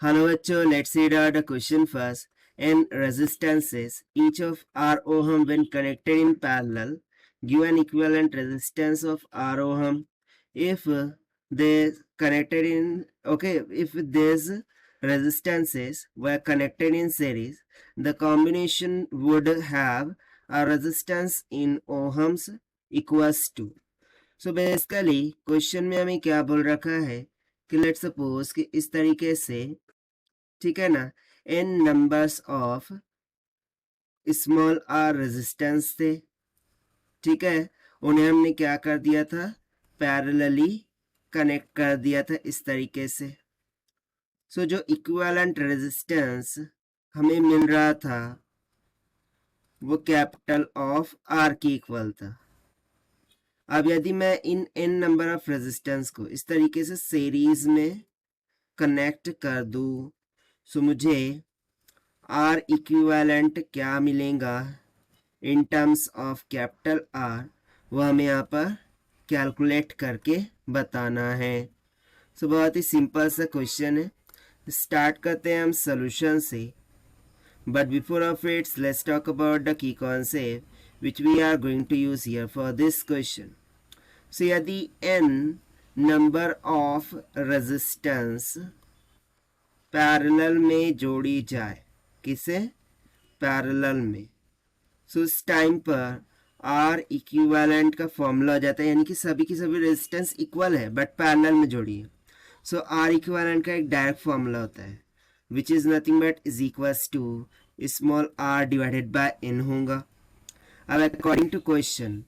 Hello bachcho, let's read out the question first. N resistances, each of R ohm when connected in parallel, give an equivalent resistance of R ohm. If they connected in, if these resistances were connected in series, the combination would have a resistance in ohms equals to. So basically, question में हमें क्या बोल रखा है कि let suppose कि इस तरीके से, ठीक है ना, n numbers of small R resistance थे, ठीक है, उन्हें हमने क्या कर दिया था, पैरेलली कनेक्ट कर दिया था इस तरीके से। सो जो इक्विवेलेंट रेजिस्टेंस हमें मिल रहा था वो कैपिटल ऑफ आर की इक्वल था। अब यदि मैं इन n नंबर ऑफ रेजिस्टेंस को इस तरीके से सीरीज में कनेक्ट कर दूं, सो मुझे R इक्विवेलेंट क्या मिलेगा in terms of capital R, वो हमें यहाँ पर कैलकुलेट करके बताना है। सो बहुत ही सिंपल सा क्वेश्चन है, स्टार्ट करते हैं हम सोल्यूशन से। But before of its let's talk about the key concept which we are going to use here for this question. So यदि n number of resistance parallel में जोड़ी जाए, किसे, पैरेलल में, सो उस टाइम पर R इक्विवेलेंट का फॉर्मूला हो जाता है, यानी कि सभी की सभी रेजिस्टेंस इक्वल है बट पैरेलल में जोड़ी है। सो R इक्विवेलेंट का एक डायरेक्ट फॉर्मूला होता है which is nothing but is equals to small r divided by n होगा। अब अकॉर्डिंग टू क्वेश्चन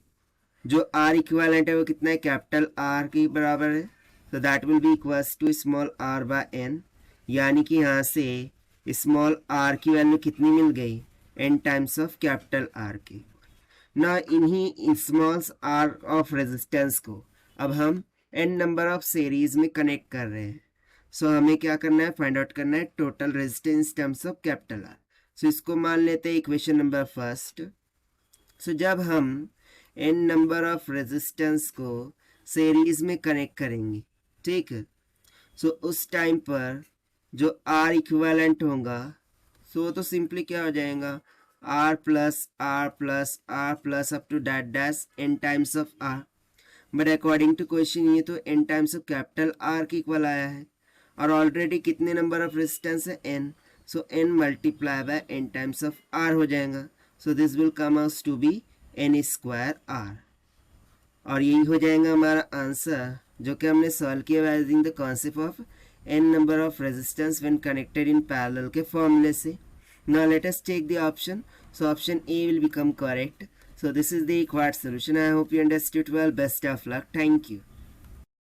जो R इक्विवेलेंट है वो कितना है, कैपिटल R के बराबर है, so that will be equals to small r by n, यानी कि यहाँ से स्मॉल r की वैल्यू कितनी मिल गई, n times of capital R की। ना इन्हीं स्मॉल्स r ऑफ रेजिस्टेंस को अब हम n नंबर ऑफ सीरीज में कनेक्ट कर रहे हैं। सो हमें क्या करना है, फाइंड आउट करना है total resistance terms of capital R। सो इसको मान लेते हैं इक्वेशन नंबर फर्स्ट। सो जब हम n नंबर ऑफ रेजिस्टेंस को सीरीज में कनेक्ट करेंगे, ठीक है, सो उस टाइम पर जो R इक्विवेलेंट होगा, सो तो सिंपली क्या हो जाएगा, R plus R plus R plus up to that dash n times of R। But according to question ये तो n times of capital R की इक्वल आया है, और ऑलरेडी कितने नंबर ऑफ रेजिस्टेंस है, n, so n multiply by n times of R हो जाएगा। So this will come out to be n square R, और यही हो जाएगा हमारा आंसर जो कि हमने सॉल्व किया using the concept of n number of resistance when connected in parallel के फॉर्मूले से। Now let us take the option. So option A will become correct. So this is the required solution. I hope you understood well. Best of luck. Thank you.